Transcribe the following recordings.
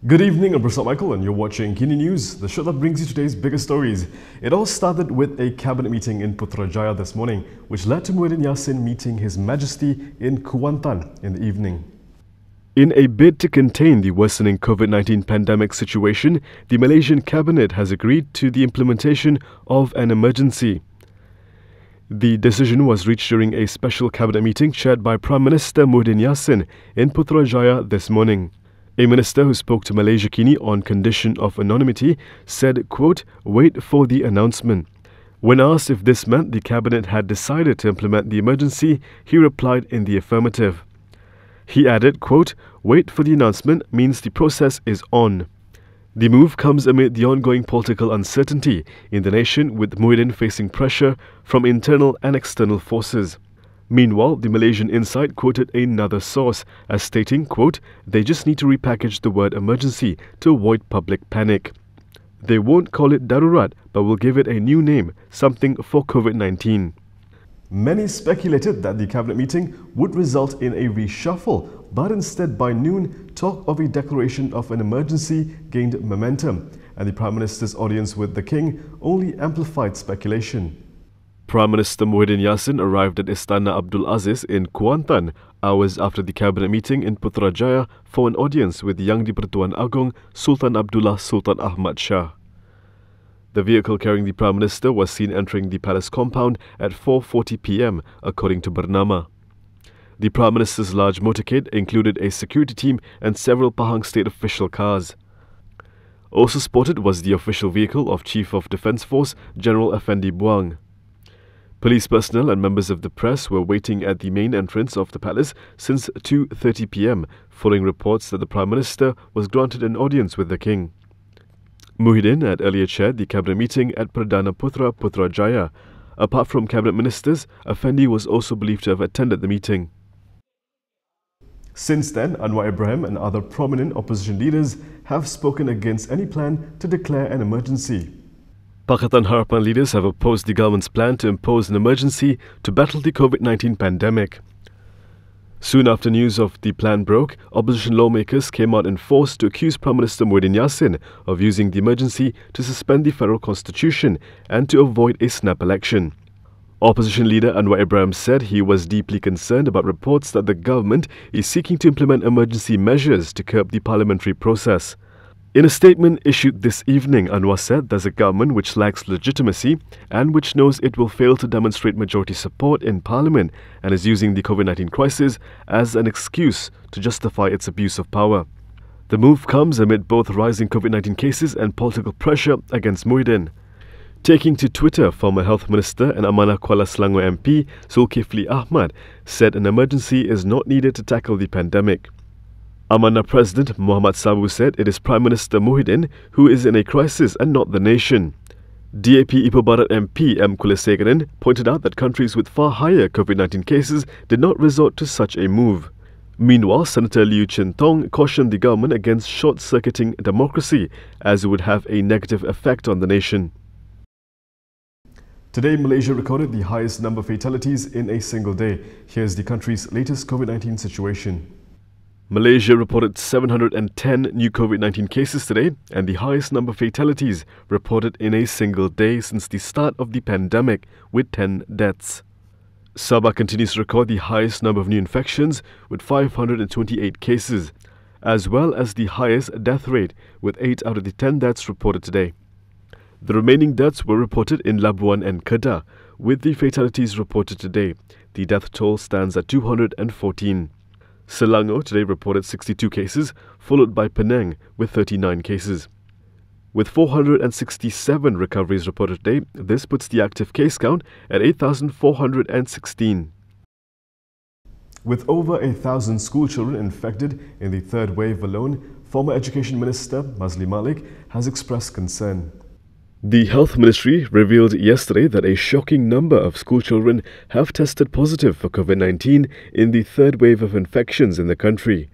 Good evening, I'm Prasad Michael and you're watching Kini News, the show that brings you today's biggest stories. It all started with a cabinet meeting in Putrajaya this morning, which led to Muhyiddin Yassin meeting His Majesty in Kuantan in the evening. In a bid to contain the worsening COVID-19 pandemic situation, the Malaysian cabinet has agreed to the implementation of an emergency. The decision was reached during a special cabinet meeting chaired by Prime Minister Muhyiddin Yassin in Putrajaya this morning. A minister who spoke to Malaysia Kini on condition of anonymity said, quote, "Wait for the announcement." When asked if this meant the cabinet had decided to implement the emergency, he replied in the affirmative. He added, quote, "Wait for the announcement means the process is on." The move comes amid the ongoing political uncertainty in the nation, with Muhyiddin facing pressure from internal and external forces. Meanwhile, the Malaysian Insight quoted another source as stating, quote, "They just need to repackage the word emergency to avoid public panic. They won't call it darurat, but will give it a new name, something for COVID-19. Many speculated that the cabinet meeting would result in a reshuffle, but instead by noon, talk of a declaration of an emergency gained momentum, and the Prime Minister's audience with the King only amplified speculation. Prime Minister Muhyiddin Yassin arrived at Istana Abdulaziz in Kuantan hours after the cabinet meeting in Putrajaya for an audience with young di-Pertuan Agong, Sultan Abdullah, Sultan Ahmad Shah. The vehicle carrying the Prime Minister was seen entering the palace compound at 4:40 p.m, according to Bernama. The Prime Minister's large motorcade included a security team and several Pahang state official cars. Also spotted was the official vehicle of Chief of Defence Force General Effendi Buang. Police personnel and members of the press were waiting at the main entrance of the palace since 2:30 p.m, following reports that the Prime Minister was granted an audience with the King. Muhyiddin had earlier chaired the cabinet meeting at Perdana Putra Putrajaya. Apart from cabinet ministers, Effendi was also believed to have attended the meeting. Since then, Anwar Ibrahim and other prominent opposition leaders have spoken against any plan to declare an emergency. Pakatan Harapan leaders have opposed the government's plan to impose an emergency to battle the COVID-19 pandemic. Soon after news of the plan broke, opposition lawmakers came out in force to accuse Prime Minister Muhyiddin Yassin of using the emergency to suspend the federal constitution and to avoid a snap election. Opposition leader Anwar Ibrahim said he was deeply concerned about reports that the government is seeking to implement emergency measures to curb the parliamentary process. In a statement issued this evening, Anwar said there's a government which lacks legitimacy and which knows it will fail to demonstrate majority support in Parliament and is using the COVID-19 crisis as an excuse to justify its abuse of power. The move comes amid both rising COVID-19 cases and political pressure against Muhyiddin. Taking to Twitter, former Health Minister and Amanah Kuala Selangor MP Zulkifli Ahmad said an emergency is not needed to tackle the pandemic. Amanah President Muhammad Sabu said it is Prime Minister Muhyiddin who is in a crisis and not the nation. DAP Ipoh Barat MP M. Kulasekaran pointed out that countries with far higher COVID-19 cases did not resort to such a move. Meanwhile, Senator Liu Chin Tong cautioned the government against short-circuiting democracy as it would have a negative effect on the nation. Today, Malaysia recorded the highest number of fatalities in a single day. Here's the country's latest COVID-19 situation. Malaysia reported 710 new COVID-19 cases today and the highest number of fatalities reported in a single day since the start of the pandemic, with 10 deaths. Sabah continues to record the highest number of new infections with 528 cases, as well as the highest death rate with 8 out of the 10 deaths reported today. The remaining deaths were reported in Labuan and Kedah, with the fatalities reported today. The death toll stands at 214. Selangor today reported 62 cases, followed by Penang with 39 cases. With 467 recoveries reported today, this puts the active case count at 8,416. With over 1,000 school children infected in the third wave alone, former Education Minister Mazli Malik has expressed concern. The Health Ministry revealed yesterday that a shocking number of school children have tested positive for COVID-19 in the third wave of infections in the country.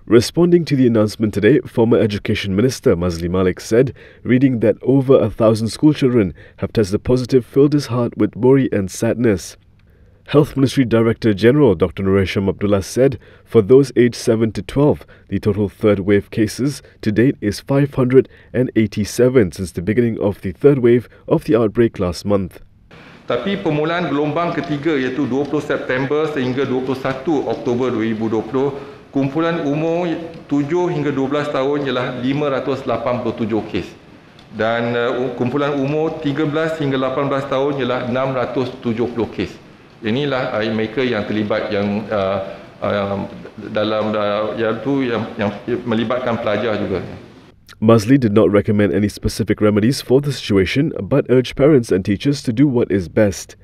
Responding to the announcement today, former Education Minister Mazli Malik said, reading that over 1,000 school children have tested positive filled his heart with worry and sadness. Health Ministry Director General Dr. Nuresham Abdullah said for those aged 7 to 12, the total third wave cases to date is 587 since the beginning of the third wave of the outbreak last month. Tapi permulaan gelombang ketiga iaitu 20 September sehingga 21 Oktober 2020, kumpulan umur 7 hingga 12 tahun ialah 587 kes. Dan kumpulan umur 13 hingga 18 tahun ialah 670 kes. Inilah mereka yang terlibat yang dalam yang melibatkan pelajar juga. Masli did not recommend any specific remedies for the situation but urged parents and teachers to do what is best.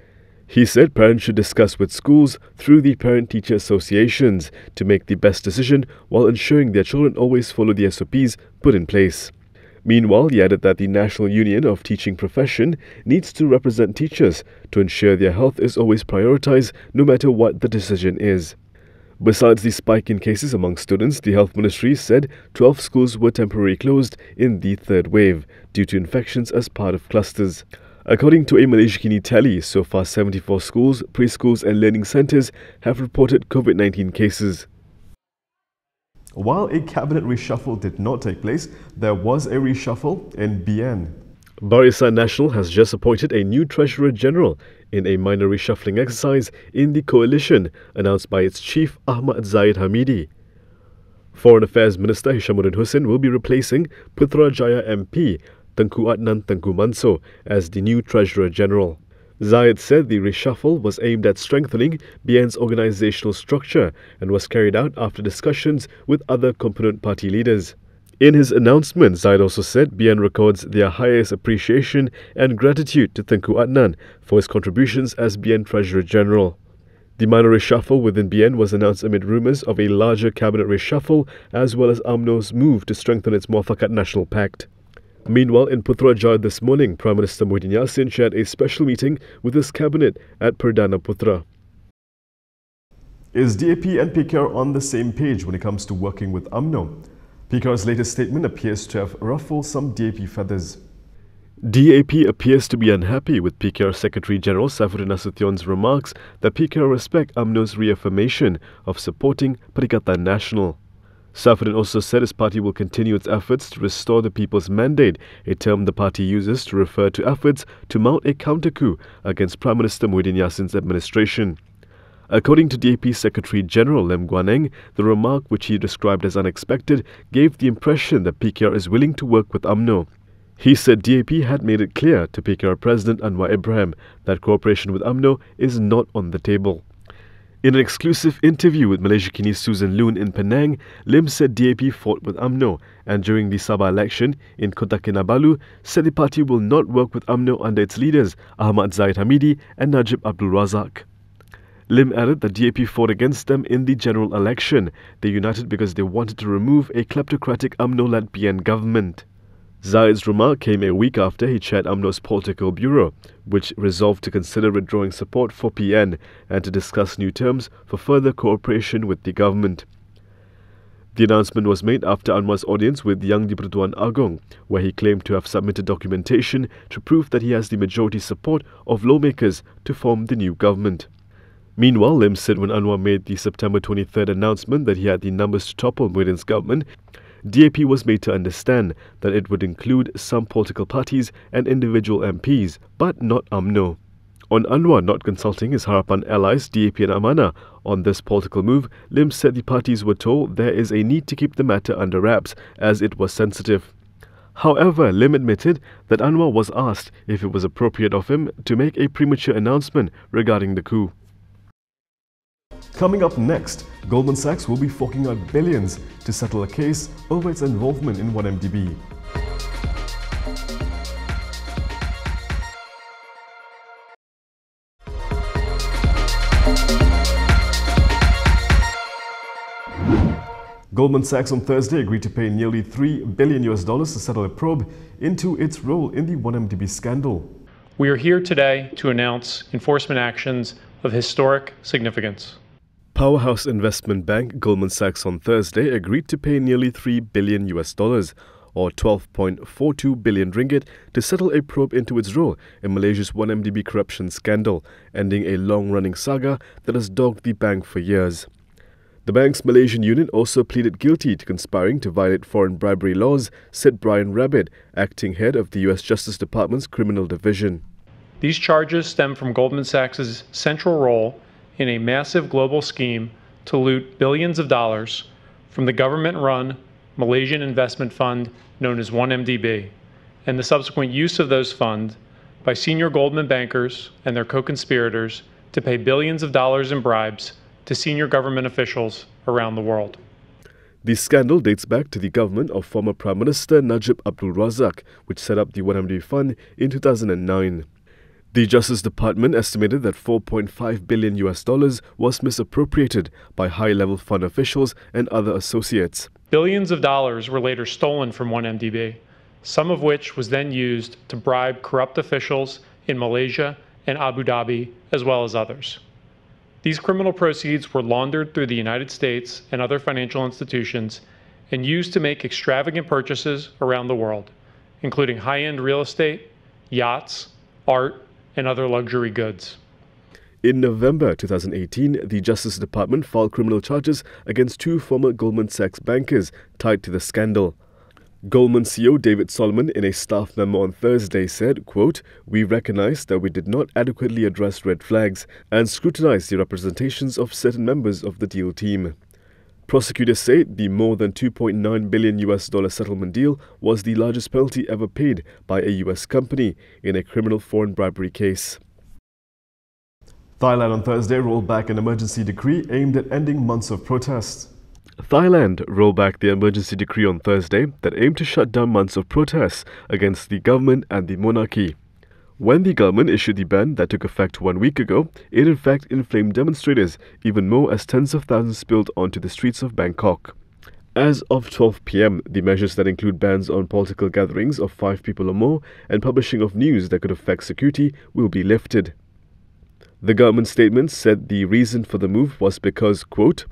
He said parents should discuss with schools through the parent-teacher associations to make the best decision while ensuring their children always follow the SOPs put in place. Meanwhile, he added that the National Union of Teaching Profession needs to represent teachers to ensure their health is always prioritized no matter what the decision is. Besides the spike in cases among students, the Health Ministry said 12 schools were temporarily closed in the third wave due to infections as part of clusters. According to a Malaysia Kini tally, so far 74 schools, preschools and learning centres have reported COVID-19 cases. While a cabinet reshuffle did not take place, there was a reshuffle in BN. Barisan Nasional has just appointed a new Treasurer General in a minor reshuffling exercise in the coalition announced by its chief Ahmad Zaid Hamidi. Foreign Affairs Minister Hishamuddin Hussein will be replacing Putrajaya MP Tengku Adnan Tengku Manso as the new Treasurer General. Zaid said the reshuffle was aimed at strengthening BN's organisational structure and was carried out after discussions with other component party leaders. In his announcement, Zaid also said BN records their highest appreciation and gratitude to Tengku Adnan for his contributions as BN Treasurer General. The minor reshuffle within BN was announced amid rumours of a larger cabinet reshuffle as well as UMNO's move to strengthen its Muafakat National Pact. Meanwhile, in Putrajaya this morning, Prime Minister Muhyiddin Yassin chaired a special meeting with his cabinet at Perdana Putra. Is DAP and PKR on the same page when it comes to working with UMNO? PKR's latest statement appears to have ruffled some DAP feathers. DAP appears to be unhappy with PKR Secretary General Saifuddin Nasution's remarks that PKR respect UMNO's reaffirmation of supporting Perikatan Nasional. Saifuddin also said his party will continue its efforts to restore the people's mandate, a term the party uses to refer to efforts to mount a counter-coup against Prime Minister Muhyiddin Yassin's administration. According to DAP Secretary General Lem Guaneng, the remark, which he described as unexpected, gave the impression that PKR is willing to work with UMNO. He said DAP had made it clear to PKR President Anwar Ibrahim that cooperation with UMNO is not on the table. In an exclusive interview with Malaysia Kini's Susan Loon in Penang, Lim said DAP fought with UMNO and during the Sabah election in Kota Kinabalu said the party will not work with UMNO under its leaders Ahmad Zaid Hamidi and Najib Abdul Razak. Lim added that DAP fought against them in the general election. They united because they wanted to remove a kleptocratic UMNO-led PN government. Zaid's remark came a week after he chaired UMNO's political bureau, which resolved to consider withdrawing support for PN and to discuss new terms for further cooperation with the government. The announcement was made after Anwar's audience with young di-Pertuan Agong, where he claimed to have submitted documentation to prove that he has the majority support of lawmakers to form the new government. Meanwhile, Lim said when Anwar made the September 23rd announcement that he had the numbers to topple Muhyiddin's government, DAP was made to understand that it would include some political parties and individual MPs, but not UMNO. On Anwar not consulting his Harapan allies DAP and Amanah on this political move, Lim said the parties were told there is a need to keep the matter under wraps as it was sensitive. However, Lim admitted that Anwar was asked if it was appropriate of him to make a premature announcement regarding the coup. Coming up next, Goldman Sachs will be forking out billions to settle a case over its involvement in 1MDB. Goldman Sachs on Thursday agreed to pay nearly $3 billion to settle a probe into its role in the 1MDB scandal. We are here today to announce enforcement actions of historic significance. Powerhouse investment bank Goldman Sachs on Thursday agreed to pay nearly $3 billion or 12.42 billion ringgit, to settle a probe into its role in Malaysia's 1MDB corruption scandal, ending a long-running saga that has dogged the bank for years. The bank's Malaysian unit also pleaded guilty to conspiring to violate foreign bribery laws, said Brian Rabbit, acting head of the US Justice Department's Criminal Division. These charges stem from Goldman Sachs' central role in a massive global scheme to loot billions of dollars from the government-run Malaysian investment fund known as 1MDB, and the subsequent use of those funds by senior Goldman bankers and their co-conspirators to pay billions of dollars in bribes to senior government officials around the world. The scandal dates back to the government of former Prime Minister Najib Abdul Razak, which set up the 1MDB fund in 2009. The Justice Department estimated that $4.5 billion was misappropriated by high-level fund officials and other associates. Billions of dollars were later stolen from 1MDB, some of which was then used to bribe corrupt officials in Malaysia and Abu Dhabi, as well as others. These criminal proceeds were laundered through the United States and other financial institutions and used to make extravagant purchases around the world, including high-end real estate, yachts, art, and other luxury goods. In November 2018, the Justice Department filed criminal charges against two former Goldman Sachs bankers tied to the scandal. Goldman CEO David Solomon, in a staff memo on Thursday, said, quote, "We recognize that we did not adequately address red flags and scrutinize the representations of certain members of the deal team." Prosecutors say the more than $2.9 billion settlement deal was the largest penalty ever paid by a US company in a criminal foreign bribery case. Thailand on Thursday rolled back an emergency decree aimed at ending months of protests. Thailand rolled back the emergency decree on Thursday that aimed to shut down months of protests against the government and the monarchy. When the government issued the ban that took effect 1 week ago, it in fact inflamed demonstrators even more as tens of thousands spilled onto the streets of Bangkok. As of 12 p.m, the measures that include bans on political gatherings of 5 people or more and publishing of news that could affect security will be lifted. The government statement said the reason for the move was because, quote,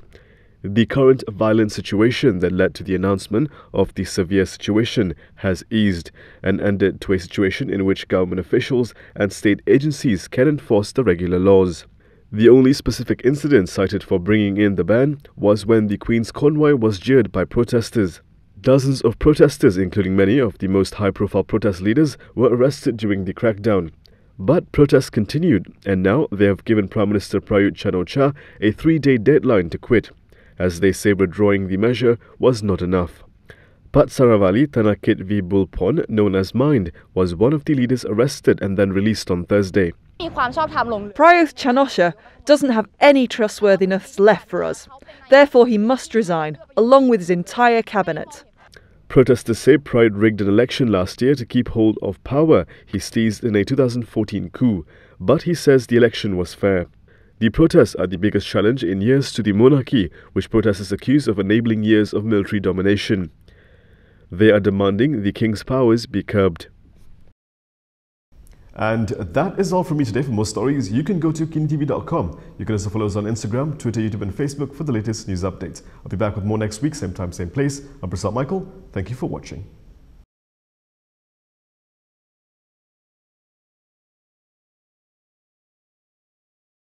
"The current violent situation that led to the announcement of the severe situation has eased and ended to a situation in which government officials and state agencies can enforce the regular laws." The only specific incident cited for bringing in the ban was when the Queen's convoy was jeered by protesters. Dozens of protesters, including many of the most high-profile protest leaders, were arrested during the crackdown. But protests continued, and now they have given Prime Minister Prayut Chan-o-cha a 3-day deadline to quit, as they say withdrawing the measure was not enough. Pat Sarawali Tanakit V. Bulpon, known as Mind, was one of the leaders arrested and then released on Thursday. Prayut Chan-o-cha doesn't have any trustworthiness left for us. Therefore, he must resign, along with his entire cabinet. Protesters say Prayut rigged an election last year to keep hold of power he seized in a 2014 coup, but he says the election was fair. The protests are the biggest challenge in years to the monarchy, which protesters accuse of enabling years of military domination. They are demanding the king's powers be curbed. And that is all from me today. For more stories, you can go to KiniTV.com. You can also follow us on Instagram, Twitter, YouTube and Facebook for the latest news updates. I'll be back with more next week, same time, same place. I'm Prasad Michael. Thank you for watching.